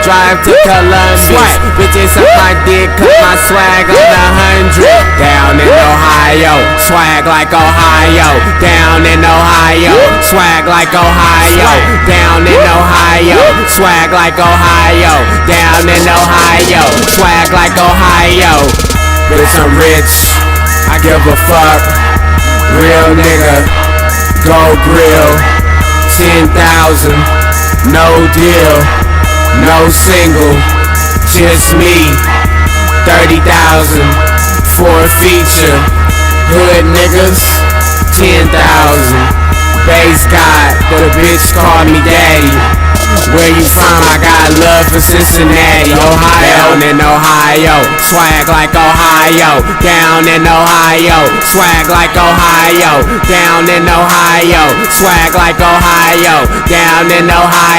drive to Columbus. Bitches up my dick, cause my swag on 100. Down in Ohio, swag like Ohio. Down in Ohio, swag like Ohio. Down in Ohio, swag like Ohio. Down in Ohio, swag like Ohio. Bitch, I'm rich, I give a fuck. Real nigga, go grill. 10,000, no deal, no single, just me. 30,000 for a feature. Hood niggas, 10,000. Base God, the bitch called me daddy. Where you from? I got love for Cincinnati, Ohio. Down in Ohio, swag like Ohio. Down in Ohio, swag like Ohio. Down in Ohio, swag like Ohio. Down in Ohio.